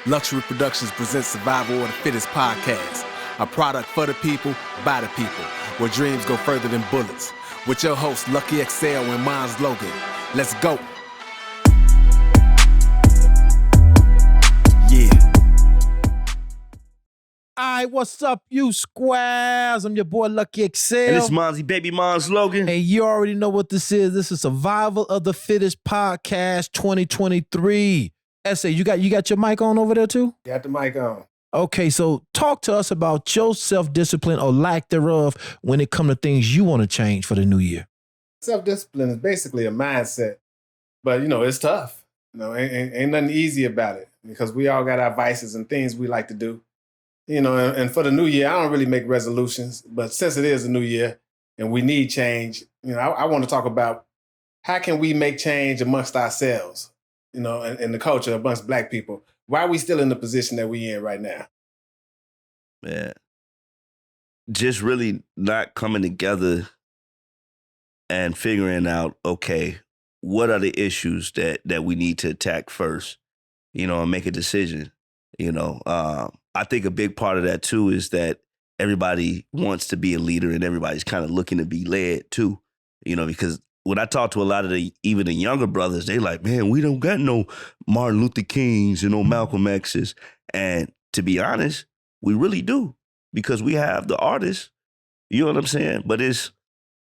Luxury Productions presents Survival of the Fittest podcast, a product for the people, by the people, where dreams go further than bullets. With your hosts, Lucky XL and Monz Logan. Let's go. Yeah. Alright, what's up, you squares? I'm your boy Lucky XL. And it's Monzy, baby Monz Logan. And you already know what this is. This is Survival of the Fittest podcast 2023. SA, you got your mic on over there too? Got the mic on. Okay, so talk to us about your self-discipline or lack thereof when it comes to things you want to change for the new year. Self-discipline is basically a mindset, but it's tough. Ain't nothing easy about it because we all got our vices and things we like to do. And for the new year, I don't really make resolutions, but since it is a new year and we need change, I want to talk about how can we make change amongst ourselves, in the culture amongst Black people. Why are we still in the position that we in right now? Man, just really not coming together and figuring out, okay, what are the issues that we need to attack first, and make a decision. I think a big part of that too is that everybody wants to be a leader and everybody's kind of looking to be led too, because when I talk to a lot of even the younger brothers, they like, man, we don't got no Martin Luther Kings and no Malcolm X's. And to be honest, we really do, because we have the artists, you know what I'm saying? But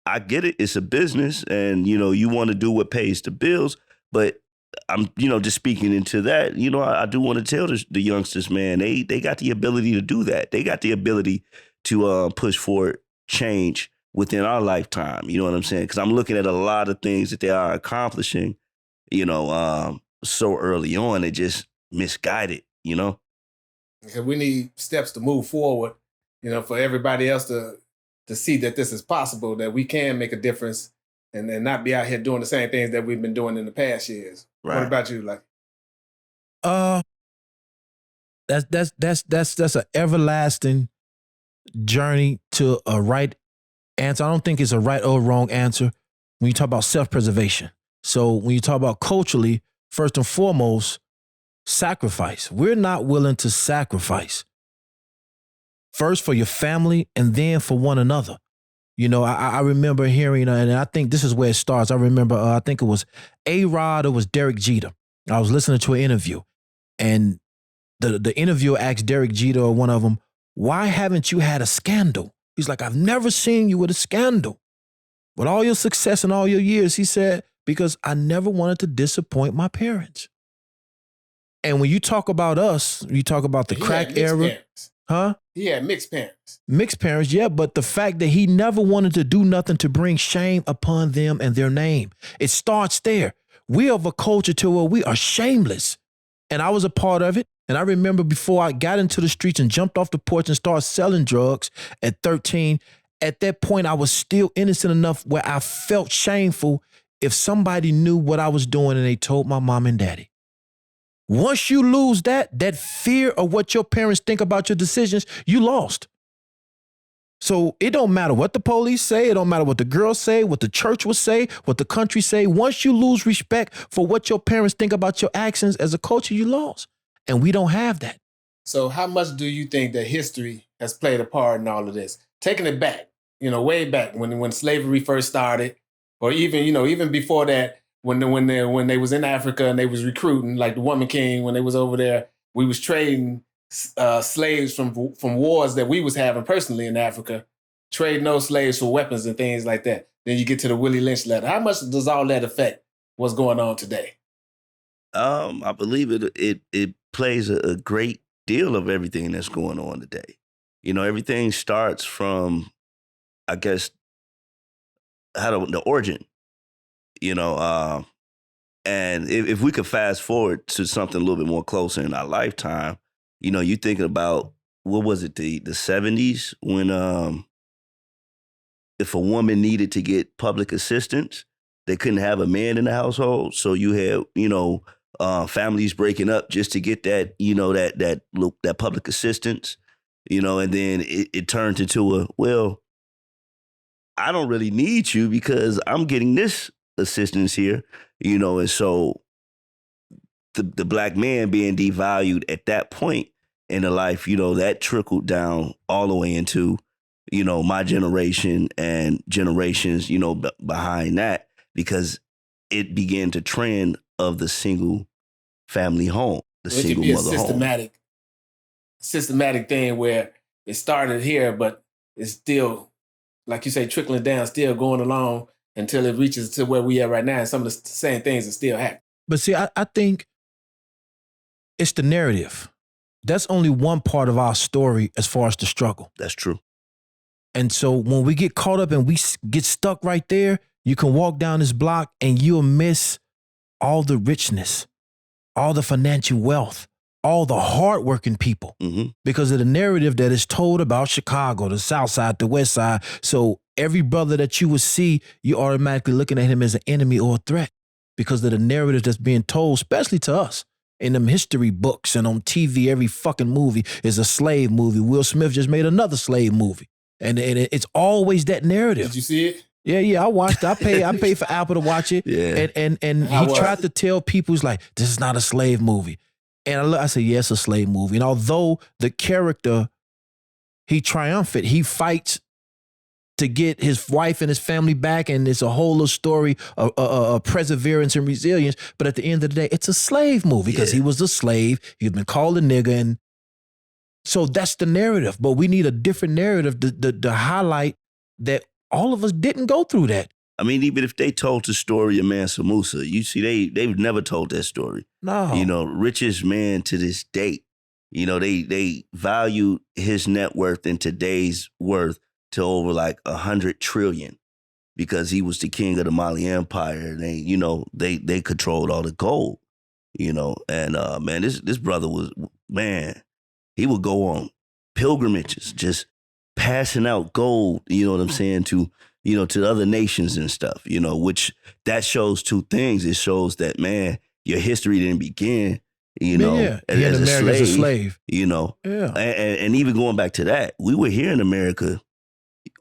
I get it, it's a business and, you want to do what pays the bills, but I'm, just speaking into that, I do want to tell the youngsters, man, they got the ability to do that. They got the ability to push forward change within our lifetime. You know what I'm saying? Because I'm looking at a lot of things that they are accomplishing, so early on, it just misguided, Because we need steps to move forward, for everybody else to see that this is possible, that we can make a difference and not be out here doing the same things that we've been doing in the past years. Right. What about you, like? That's an everlasting journey to a right answer. I don't think it's a right or wrong answer when you talk about self-preservation. So when you talk about culturally, first and foremost, sacrifice. We're not willing to sacrifice. First for your family and then for one another. I remember hearing, and I think this is where it starts. I remember, I think it was A-Rod or it was Derek Jeter. I was listening to an interview, and the interviewer asked Derek Jeter, or one of them, why haven't you had a scandal? He's like, I've never seen you with a scandal. With all your success and all your years, he said, because I never wanted to disappoint my parents. And when you talk about us, you talk about the crack era. Parents. Huh? He had mixed parents. Mixed parents, yeah, but the fact that he never wanted to do nothing to bring shame upon them and their name. It starts there. We are of a culture to where we are shameless. And I was a part of it. And I remember before I got into the streets and jumped off the porch and started selling drugs at 13, at that point, I was still innocent enough where I felt shameful if somebody knew what I was doing and they told my mom and daddy. Once you lose that fear of what your parents think about your decisions, you lost. So it don't matter what the police say. It don't matter what the girls say, what the church will say, what the country say. Once you lose respect for what your parents think about your actions as a culture, you lost. And we don't have that. So how much do you think that history has played a part in all of this? Taking it back, way back when slavery first started, or even before that, when they was in Africa and they was recruiting, like the Woman King, when they was over there, we was trading slaves from wars that we was having personally in Africa, trading those slaves for weapons and things like that. Then you get to the Willie Lynch letter. How much does all that affect what's going on today? I believe it plays a great deal of everything that's going on today. Everything starts from, I guess, the origin. And if we could fast forward to something a little bit more closer in our lifetime, you thinking about, what was it, the 70s when if a woman needed to get public assistance, they couldn't have a man in the household. So you had, families breaking up just to get that, that public assistance, and then it turned into I don't really need you because I'm getting this assistance here, and so the black man being devalued at that point in the life, that trickled down all the way into, my generation and generations, behind that, because it began to trend of the single family home, the single mother home. Systematic thing where it started here, but it's still, like you say, trickling down, still going along until it reaches to where we are right now. And some of the same things are still happening. But see, I think it's the narrative. That's only one part of our story as far as the struggle. That's true. And so when we get caught up and we get stuck right there, you can walk down this block and you'll miss all the richness, all the financial wealth, all the hardworking people, because of the narrative that is told about Chicago, the South Side, the West Side. So every brother that you would see, you're automatically looking at him as an enemy or a threat because of the narrative that's being told, especially to us. In them history books and on TV, every fucking movie is a slave movie. Will Smith just made another slave movie. And it's always that narrative. Did you see it? Yeah, I watched it. I paid for Apple to watch it. Yeah. And he tried to tell people, he's like, this is not a slave movie. And I said, yeah, it's a slave movie. And although the character, he triumphant, he fights to get his wife and his family back, and it's a whole little story of perseverance and resilience. But at the end of the day, it's a slave movie because he was a slave. He'd been called a nigga. And so that's the narrative. But we need a different narrative to highlight that all of us didn't go through that. I mean, even if they told the story of Mansa Musa, you see, they've never told that story. No. Richest man to this date. They value his net worth in today's worth to over like 100 trillion because he was the king of the Mali Empire. And they controlled all the gold, and man, this brother was, man, he would go on pilgrimages, just passing out gold, you know what I'm saying, to other nations and stuff, which that shows two things. It shows that, man, your history didn't begin, as a slave, and even going back to that, we were here in America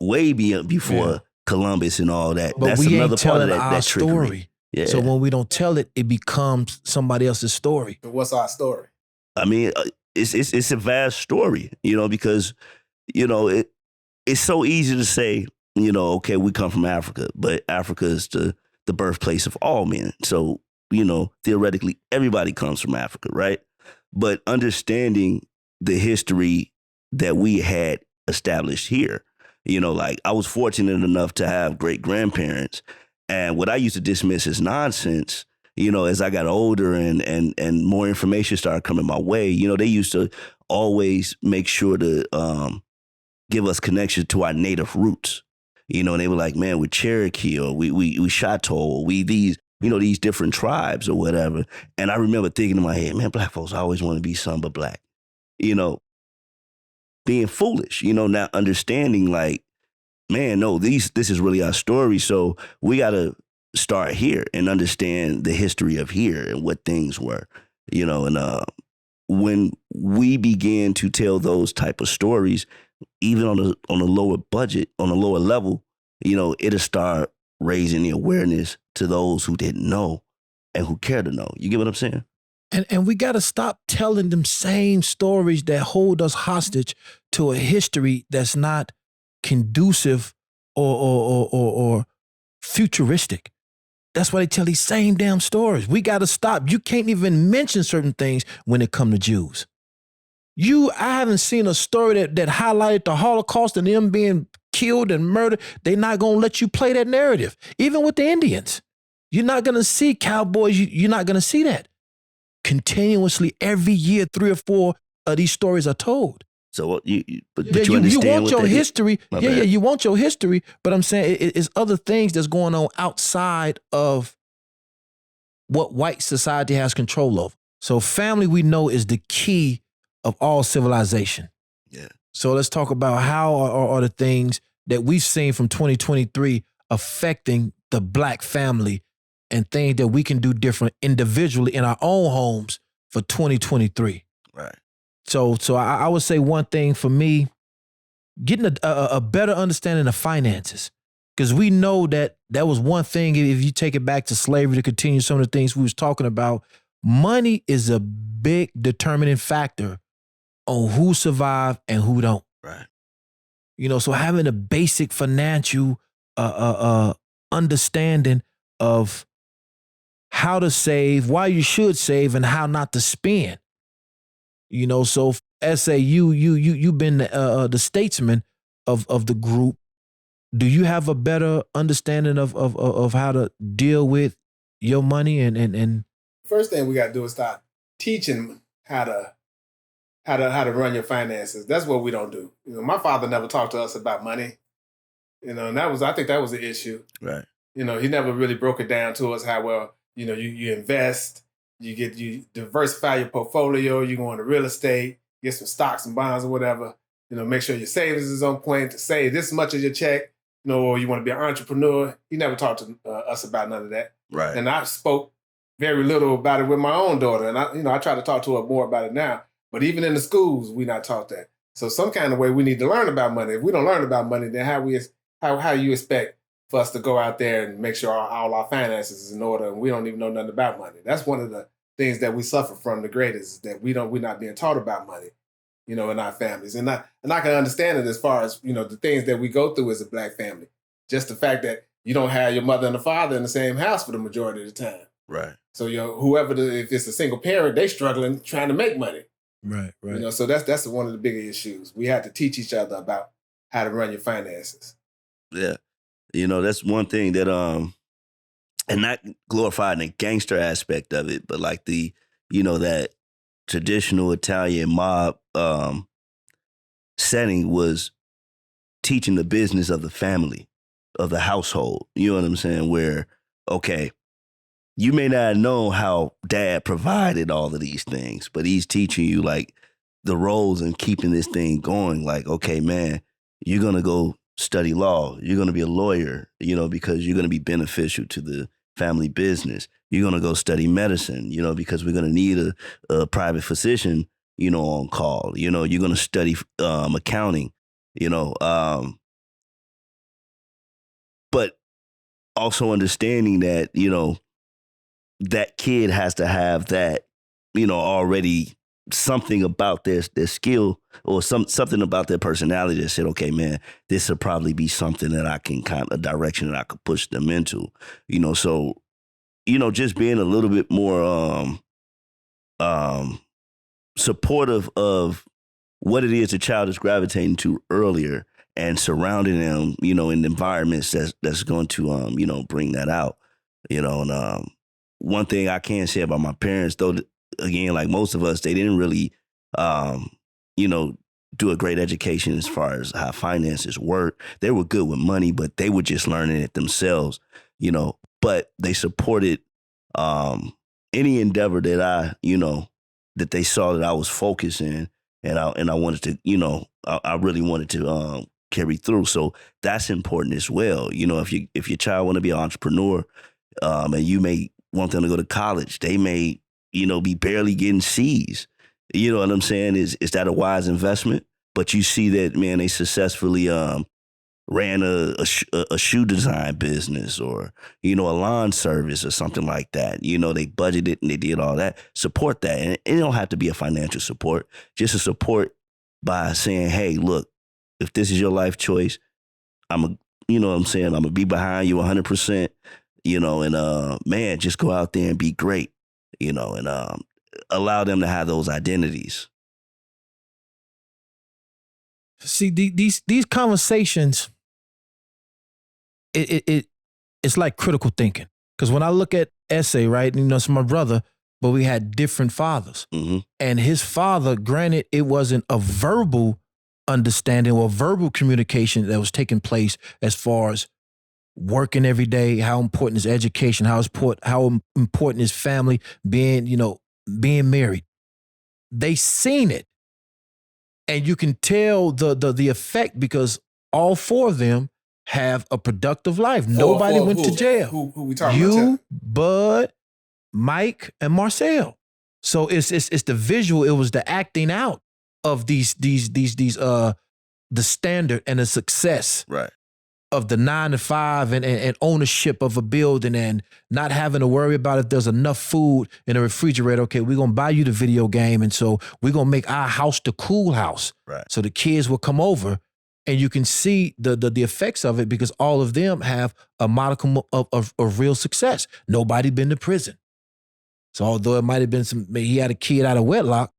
way before Columbus and all that. But that's we another ain't part of telling our that trickery. story. Yeah. So when we don't tell it, it becomes somebody else's story. What's our story? I mean, it's a vast story, because, it's so easy to say, okay, we come from Africa, but Africa is the birthplace of all men. So, theoretically, everybody comes from Africa, right? But understanding the history that we had established here, like I was fortunate enough to have great grandparents, and what I used to dismiss as nonsense, as I got older and more information started coming my way, they used to always make sure to give us connection to our native roots. And they were like, man, we're Cherokee, or we Chateau, or we these different tribes or whatever. And I remember thinking in my head, man, black folks always want to be something but black. Being foolish, not understanding like, man, no, this is really our story. So we got to start here and understand the history of here and what things were, and when we began to tell those type of stories, even on a lower budget, on a lower level, it'll start raising the awareness to those who didn't know and who care to know. You get what I'm saying? And we got to stop telling them same stories that hold us hostage to a history that's not conducive or futuristic. That's why they tell these same damn stories. We got to stop. You can't even mention certain things when it comes to Jews. I haven't seen a story that highlighted the Holocaust and them being killed and murdered. They're not going to let you play that narrative. Even with the Indians, you're not going to see cowboys. You're not going to see that. Continuously, every year, 3 or 4 of these stories are told. So you understand you want your history. Yeah, you want your history. But I'm saying it's other things that's going on outside of what white society has control over. So family, we know, is the key of all civilization. Yeah. So let's talk about how are the things that we've seen from 2023 affecting the black family and things that we can do different individually in our own homes for 2023. Right. So I would say one thing for me, getting a better understanding of finances. Because we know that was one thing, if you take it back to slavery to continue some of the things we was talking about, money is a big determining factor on who survive and who don't. Right. You know, so having a basic financial understanding of how to save, why you should save, and how not to spend. You know, so SA, you've been the statesman of the group. Do you have a better understanding of how to deal with your money and First thing we got to do is start teaching how to run your finances. That's what we don't do. You know, my father never talked to us about money. You know, and I think that was the issue. Right. You know, he never really broke it down to us how well, you know, you invest, you diversify your portfolio, you go into real estate, get some stocks and bonds or whatever. You know, make sure your savings is on point to save this much of your check. You know, or you want to be an entrepreneur. He never talked to us about none of that. Right. And I spoke very little about it with my own daughter. And I try to talk to her more about it now. But even in the schools, we not taught that. So some kind of way we need to learn about money. If we don't learn about money, then how you expect for us to go out there and make sure all our finances is in order and we don't even know nothing about money? That's one of the things that we suffer from the greatest, is that we're not being taught about money, you know, in our families. And I can understand it as far as, you know, the things that we go through as a Black family. Just the fact that you don't have your mother and the father in the same house for the majority of the time. Right. So, you know, if it's a single parent, they struggling trying to make money. right. You know, so that's one of the bigger issues. We have to teach each other about how to run your finances. Yeah. You know, that's one thing that and not glorifying the gangster aspect of it, but like the, you know, that traditional Italian mob setting was teaching the business of the family, of the household. You know what I'm saying? Where, okay, you may not know how dad provided all of these things, but he's teaching you like the roles and keeping this thing going. Like, okay, man, you're going to go study law. You're going to be a lawyer, you know, because you're going to be beneficial to the family business. You're going to go study medicine, you know, because we're going to need a private physician, you know, on call. You know, you're going to study accounting, you know, but also understanding that, you know, that kid has to have that, you know, already something about their skill or something about their personality that said, okay, man, this will probably be something that I can kind of direction that I could push them into, you know. So, you know, just being a little bit more supportive of what it is the child is gravitating to earlier and surrounding them, you know, in environments that's going to, you know, bring that out, you know. And one thing I can say about my parents, though, again, like most of us, they didn't really, you know, do a great education as far as how finances work. They were good with money, but they were just learning it themselves, you know. But they supported any endeavor that I, you know, that they saw that I was focused in, and I wanted to, you know, I really wanted to carry through. So that's important as well. You know, if your child want to be an entrepreneur, and you may want them to go to college, they may, you know, be barely getting C's. You know what I'm saying? Is that a wise investment? But you see that, man, they successfully ran a shoe design business, or, you know, a lawn service or something like that. You know, they budgeted and they did all that. Support that. And it don't have to be a financial support, just a support by saying, hey, look, if this is your life choice, you know what I'm saying, I'm going to be behind you 100%, you know, and man, just go out there and be great, you know, and allow them to have those identities. See, these conversations, it's like critical thinking. Because when I look at Essay, right, you know, it's my brother, but we had different fathers. Mm-hmm. And his father, granted, it wasn't a verbal understanding or verbal communication that was taking place as far as working every day, how important is education, how important is family, being married. They seen it. And you can tell the effect, because all four of them have a productive life. Nobody went to jail. Who we talking about? You, Bud, Mike, and Marcel. So it's the visual. It was the acting out of the standard and the success. Right. of the 9 to 5 and ownership of a building and not having to worry about if there's enough food in the refrigerator. Okay, we're going to buy you the video game. And so we're going to make our house the cool house. Right. So the kids will come over and you can see the effects of it because all of them have a modicum of real success. Nobody been to prison. So although it might have been he had a kid out of wedlock,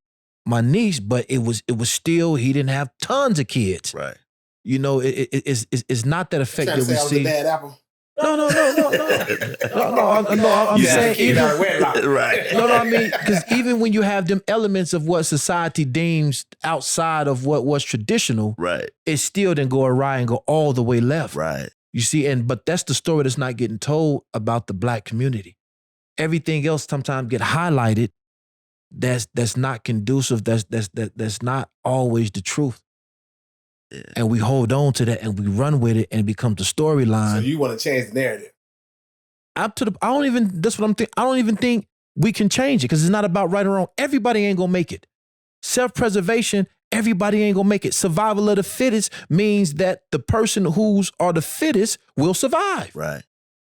my niece, but it was still, he didn't have tons of kids. Right. You know, it's not that effect that we see. Bad apple. No. I'm saying even right. No, I mean, because even when you have them elements of what society deems outside of what was traditional, right, it still didn't go awry and go all the way left. Right. You see, but that's the story that's not getting told about the Black community. Everything else sometimes get highlighted. That's not conducive. That's not always the truth. Yeah. And we hold on to that and we run with it and it becomes the storyline. So you want to change the narrative? I don't even think we can change it because it's not about right or wrong. Everybody ain't gonna make it. Self-preservation, everybody ain't gonna make it. Survival of the fittest means that the person who's are the fittest will survive. Right.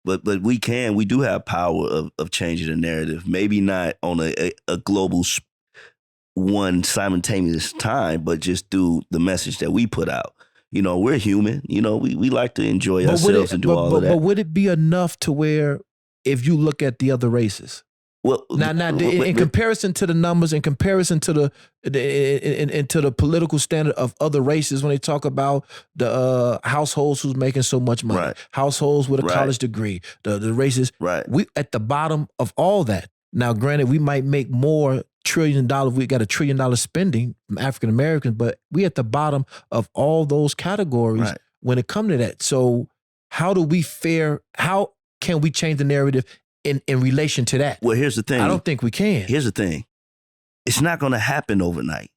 But we do have power of changing the narrative. Maybe not on a global one simultaneous time, but just through the message that we put out. You know, we're human. You know, we like to enjoy ourselves and do all of that. But would it be enough to where if you look at the other races? Well, in comparison to the numbers, in comparison to the political standard of other races, when they talk about the households who's making so much money, right, households with a college degree, the races, right, we at the bottom of all that. Now, granted, we might make more $1 trillion. We got $1 trillion spending from African Americans, but we at the bottom of all those categories when it comes to that. So, how can we change the narrative in relation to that? Well, here's the thing. I don't think we can. Here's the thing. It's not going to happen overnight.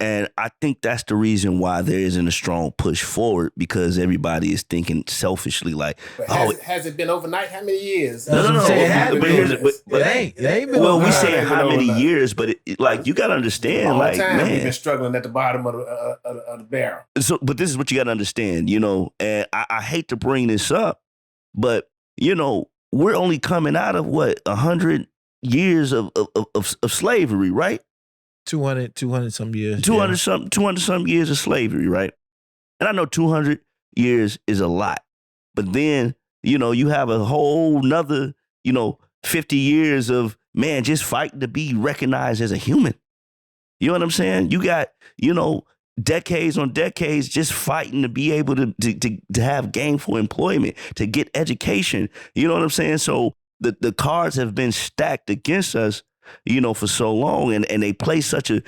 And I think that's the reason why there isn't a strong push forward, because everybody is thinking selfishly like, has it been overnight? How many years? No. It ain't been well, we saying how many years, but like you got to understand, like, man, we've been struggling at the bottom of the barrel. So, but this is what you got to understand, you know, and I hate to bring this up, but you know, we're only coming out of 100 years of slavery, right? 200 some years. 200 some years of slavery, right? And I know 200 years is a lot. But then, you know, you have a whole nother, 50 years of, man, just fighting to be recognized as a human. You know what I'm saying? You got, decades on decades just fighting to be able to have gainful employment, to get education. You know what I'm saying? So the cards have been stacked against us, for so long, and they play such a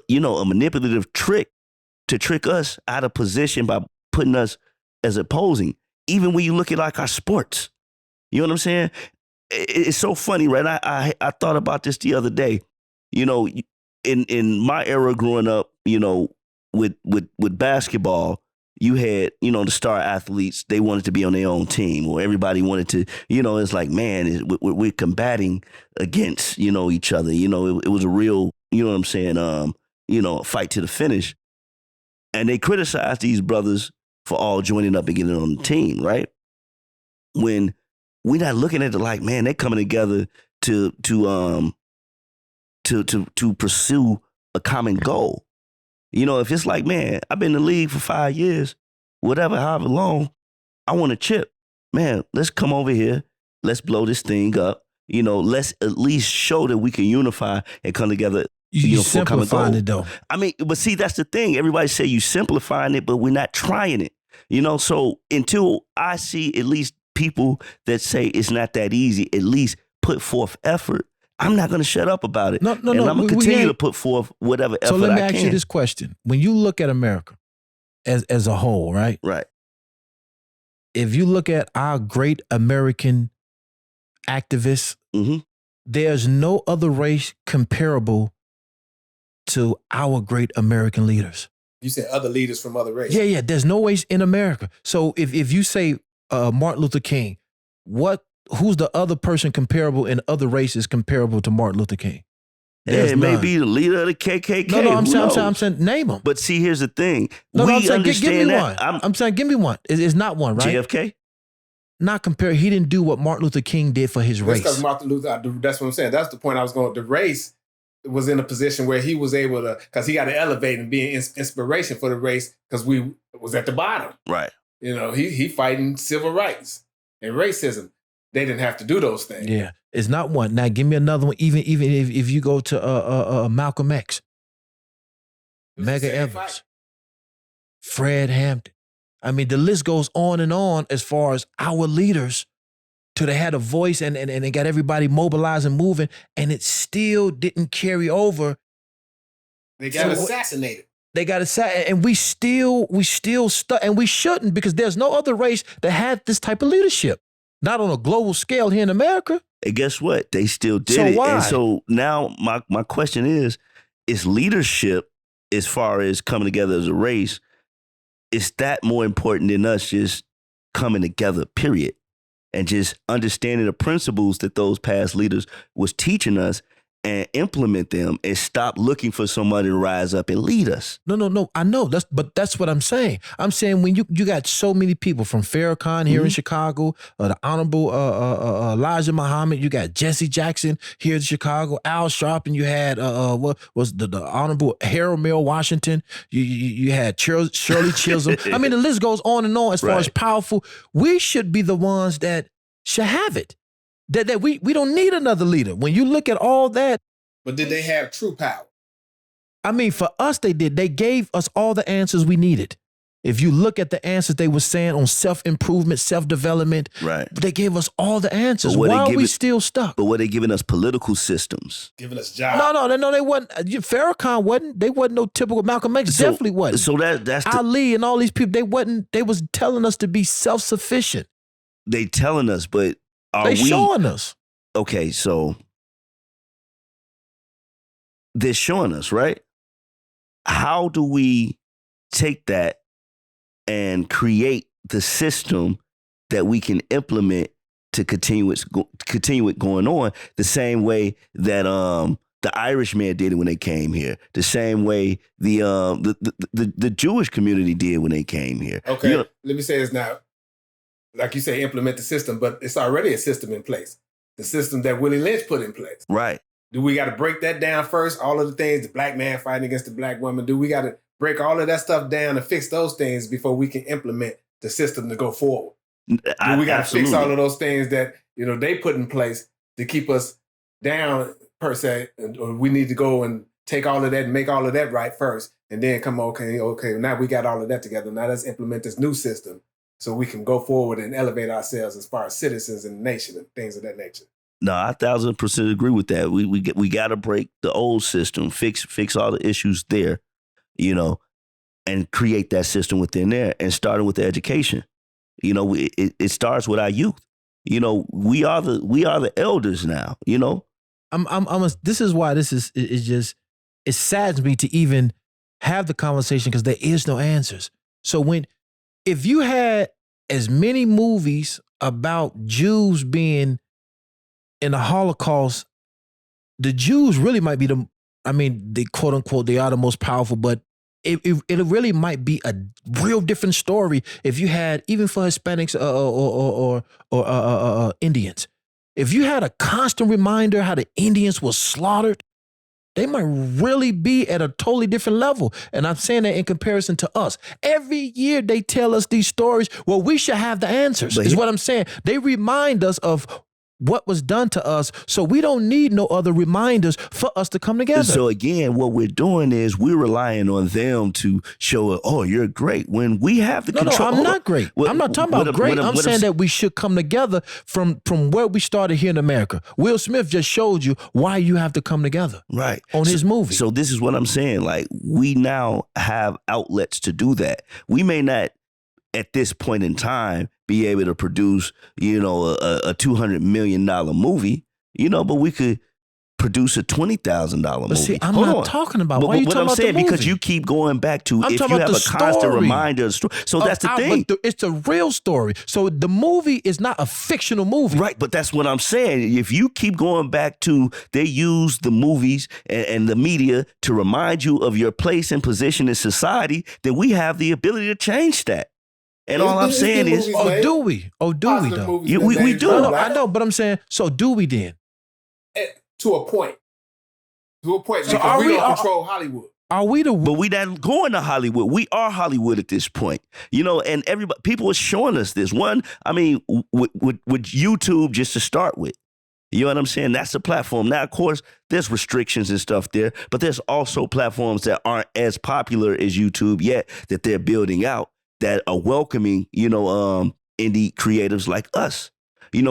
manipulative trick to trick us out of position by putting us as opposing. Even when you look at like our sports, you know what I'm saying? It's so funny, right? I thought about this the other day. In my era growing up, with basketball, you had, the star athletes, they wanted to be on their own team, or everybody wanted to, it's like, man, we're combating against, each other. It was a real, you know what I'm saying, a fight to the finish. And they criticized these brothers for all joining up and getting on the team, right? When we're not looking at it like, man, they're coming together to pursue a common goal. If it's like, man, I've been in the league for 5 years, however long, I want a chip. Man, let's come over here. Let's blow this thing up. Let's at least show that we can unify and come together. You simplifying it though. I mean, but see, that's the thing. Everybody say you simplifying it, but we're not trying it. So until I see at least people that say it's not that easy, at least put forth effort, I'm not going to shut up about it. No. And I'm going to continue to put forth whatever effort I can. So let me ask you this question. When you look at America as a whole, right? Right. If you look at our great American activists, there's no other race comparable to our great American leaders. You said other leaders from other races. Yeah. There's no race in America. So if you say Martin Luther King, who's the other person comparable in other races comparable to Martin Luther King? There's it may none. be the leader of the KKK. No, Who I'm saying, name them. But see, here's the thing. No, we I'm saying, give me understand one. that. I'm saying, give me one. It's not one, right? JFK? Not compare. He didn't do what Martin Luther King did for his race. Because Martin Luther, that's what I'm saying. That's the point I was going. The race was in a position where he was able to, because he got to elevate and be an inspiration for the race, because we was at the bottom. Right. You know, he fighting civil rights and racism. They didn't have to do those things. Yeah, it's not one. Now give me another one. Even if you go to Malcolm X, Medgar Evers, fight. Fred Hampton. I mean, the list goes on and on as far as our leaders, till they had a voice and they got everybody mobilized and moving, and it still didn't carry over. They got assassinated. They got assassinated, and we still stuck, and we shouldn't, because there's no other race that had this type of leadership, not on a global scale here in America. And guess what? They still did So it. why? And so now my question is leadership, as far as coming together as a race, is that more important than us just coming together, period? And just understanding the principles that those past leaders was teaching us and implement them, and stop looking for somebody to rise up and lead us. No. I know but that's what I'm saying. I'm saying when you got so many people from Farrakhan here in Chicago, the Honorable Elijah Muhammad, you got Jesse Jackson here in Chicago, Al Sharpton, you had what was the Honorable Harold Mill Washington, you had Shirley Chisholm. I mean, the list goes on and on as far as powerful. We should be the ones that should have it. That we don't need another leader. When you look at all that. But did they have true power? I mean, for us, they did. They gave us all the answers we needed. If you look at the answers they were saying on self-improvement, self-development, right? They gave us all the answers. Why are we still stuck? But were they giving us political systems? Giving us jobs? No, they wasn't. Farrakhan wasn't. They wasn't no typical Malcolm X. Definitely wasn't. So that's Ali and all these people. They wasn't. They was telling us to be self-sufficient. They telling us, but they showing us. Okay, so they're showing us, right? How do we take that and create the system that we can implement to continue it going on the same way that the Irishman did it when they came here, the same way the Jewish community did when they came here? Okay, let me say this now. Like you say, implement the system, but it's already a system in place. The system that Willie Lynch put in place. Right. Do we got to break that down first? All of the things, the black man fighting against the black woman, do we got to break all of that stuff down and fix those things before we can implement the system to go forward? Do we got to fix all of those things that, they put in place to keep us down, per se, or we need to go and take all of that and make all of that right first, and then come, okay, now we got all of that together. Now let's implement this new system so we can go forward and elevate ourselves as far as citizens in the nation and things of that nature. No, I 1,000% agree with that. We got to break the old system, fix all the issues there, and create that system within there, and starting with the education. It starts with our youth. We are the elders now. This is why this is it saddens me to even have the conversation, because there is no answers. So if you had as many movies about Jews being in the Holocaust, the Jews really might be they quote unquote, they are the most powerful, but it really might be a real different story if you had, even for Hispanics or Indians, if you had a constant reminder how the Indians were slaughtered, they might really be at a totally different level. And I'm saying that in comparison to us. Every year they tell us these stories. Well, we should have the answers, is what I'm saying. They remind us of what was done to us, so we don't need no other reminders for us to come together. So again, what we're doing is we're relying on them to show, oh, you're great, when we have the control. No, I'm not great. I'm not talking about great. I'm saying that we should come together from where we started here in America. Will Smith just showed you why you have to come together, right, on his movie. So this is what I'm saying. Like, we now have outlets to do that. We may not, at this point in time, be able to produce, a $200 million movie, but we could produce a $20,000 movie. But see, I'm Hold not on. talking about. But Why are you what talking I'm about saying, the movie? because you keep going back to I'm if you talking have about a the constant story. reminder of the story. So that's the thing. It's a real story. So the movie is not a fictional movie. Right, but that's what I'm saying. If you keep going back to they use the movies and the media to remind you of your place and position in society, then we have the ability to change that. And all I'm saying is, do we? Do we though? We do. I know, but I'm saying, so do we then? To a point. To a point. So because we don't control Hollywood. Are we the? But we not going to Hollywood. We are Hollywood at this point, And everybody, people are showing us this. One, I mean, with YouTube, just to start with, you know what I'm saying? That's the platform. Now, of course, there's restrictions and stuff there, but there's also platforms that aren't as popular as YouTube yet that they're building out that are welcoming, indie creatives like us.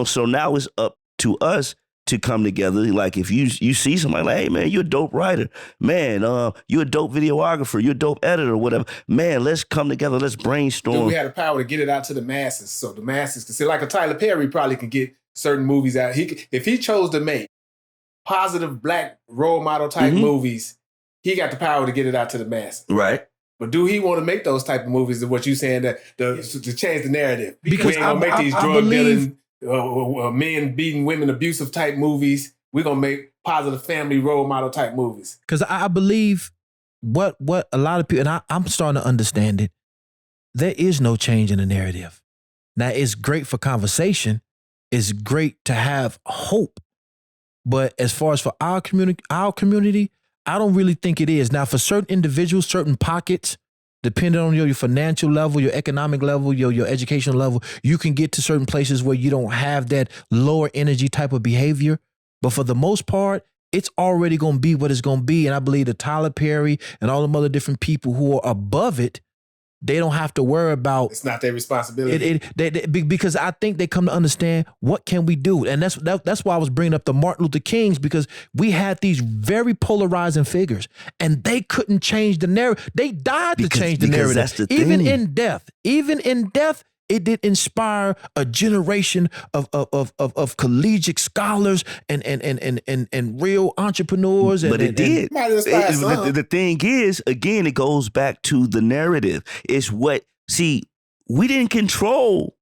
So now it's up to us to come together. Like if you see somebody like, hey man, you're a dope writer, man, you're a dope videographer, you're a dope editor, whatever, man, let's come together, let's brainstorm. Then we had the power to get it out to the masses, so the masses can see. Like a Tyler Perry probably can get certain movies out. If he chose to make positive black role model type movies, he got the power to get it out to the masses. Right. But do he want to make those type of movies? Of what you saying to change the narrative? Because we ain't gonna make these drug dealing, men beating women, abusive type movies. We're gonna make positive family role model type movies. Because I believe what a lot of people, and I'm starting to understand it. There is no change in the narrative. Now it's great for conversation. It's great to have hope. But as far as for our community, I don't really think it is. Now, for certain individuals, certain pockets, depending on your financial level, your economic level, your educational level, you can get to certain places where you don't have that lower energy type of behavior. But for the most part, it's already going to be what it's going to be. And I believe that Tyler Perry and all them other different people who are above it, they don't have to worry about. It's not their responsibility. Because I think they come to understand what can we do, and that's why I was bringing up the Martin Luther Kings, because we had these very polarizing figures, and they couldn't change the narrative. They died to change the narrative. That's the even thing. in death, it did inspire a generation of collegiate scholars and real entrepreneurs. But it did. The thing is, again, it goes back to the narrative. It's we didn't control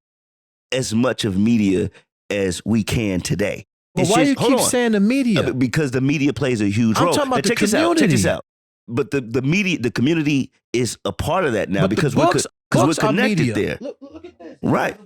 as much of media as we can today. But why do you keep saying the media? Because the media plays a huge role. I'm talking about the community. Check this out. But the media, the community is a part of that now, because we're connected there. Look at this. Right.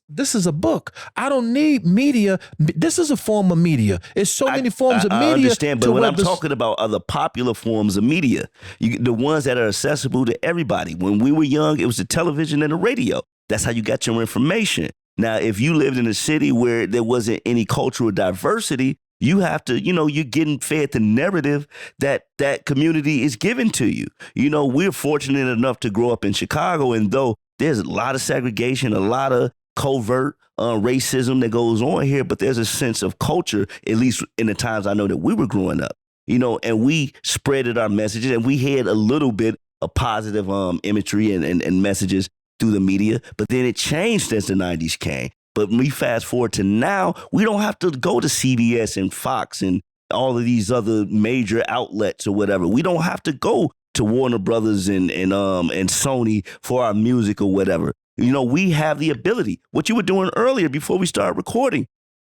This is a book. I don't need media. This is a form of media. It's so many forms of media. I understand, but what I'm talking about are the popular forms of media. The ones that are accessible to everybody. When we were young, it was the television and the radio. That's how you got your information. Now, if you lived in a city where there wasn't any cultural diversity, you have to, you're getting fed the narrative that community is given to you. We're fortunate enough to grow up in Chicago, and though there's a lot of segregation, a lot of covert racism that goes on here, but there's a sense of culture, at least in the times I know that we were growing up, and we spreaded our messages, and we had a little bit of positive imagery and messages through the media, but then it changed as the 90s came. But when we fast forward to now, we don't have to go to CBS and Fox and all of these other major outlets or whatever. We don't have to go to Warner Brothers and Sony for our music or whatever. We have the ability. What you were doing earlier before we started recording,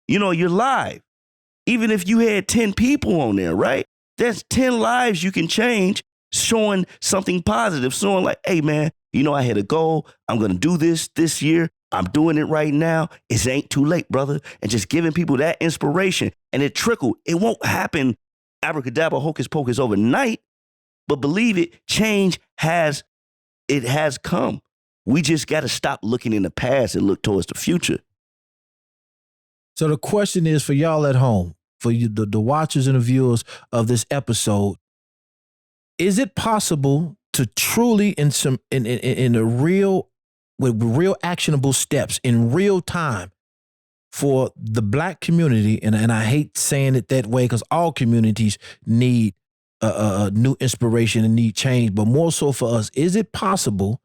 you're live. Even if you had 10 people on there, right? There's 10 lives you can change, showing something positive, showing like, hey man, I had a goal. I'm going to do this year. I'm doing it right now. It ain't too late, brother. And just giving people that inspiration, and it trickled. It won't happen abracadabra, hocus pocus overnight, but believe it, change has come. We just got to stop looking in the past and look towards the future. So the question is for y'all at home, for you, the watchers and the viewers of this episode, is it possible to truly with real actionable steps in real time for the black community, and I hate saying it that way because all communities need a new inspiration and need change, but more so for us, is it possible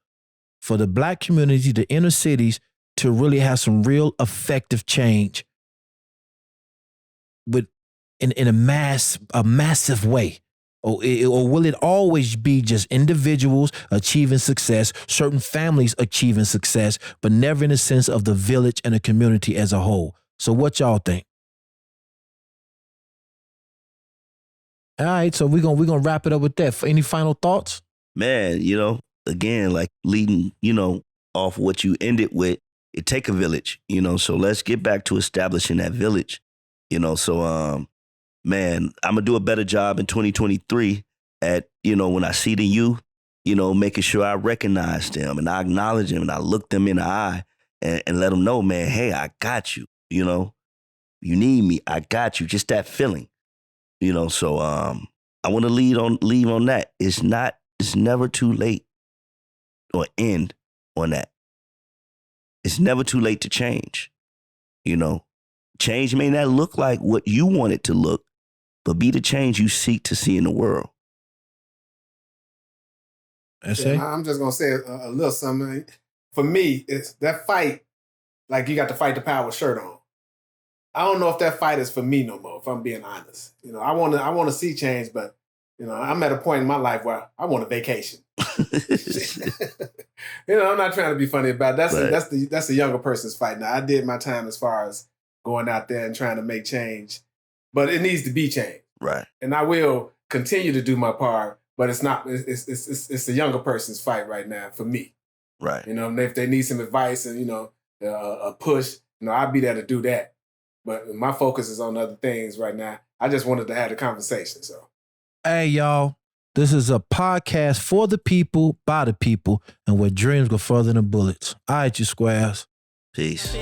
for the black community, the inner cities, to really have some real effective change with in a massive way? Or will it always be just individuals achieving success, certain families achieving success, but never in the sense of the village and the community as a whole? So what y'all think? All right, so we're gonna wrap it up with that. Any final thoughts? Man, again, like leading, off what you ended with, it take a village, so let's get back to establishing that village, so man, I'm gonna do a better job in 2023 at, when I see the youth, making sure I recognize them and I acknowledge them and I look them in the eye and let them know, man, hey, I got you, you need me, I got you, just that feeling, so I want to leave on that. It's never too late or end on that. It's never too late to change, Change may not look like what you want it to look, but be the change you seek to see in the world. I'm just going to say a little something. For me, it's that fight, like you got the fight the power shirt on. I don't know if that fight is for me no more, if I'm being honest. I want to see change, but, I'm at a point in my life where I want a vacation. I'm not trying to be funny about it. That's the younger person's fight. Now, I did my time as far as going out there and trying to make change, but it needs to be changed. Right. And I will continue to do my part, but it's the younger person's fight right now for me. Right. If they need some advice and, a push, I'll be there to do that. But my focus is on other things right now. I just wanted to have a conversation. So, hey, y'all, this is a podcast for the people, by the people, and where dreams go further than bullets. All right, you squares. Peace.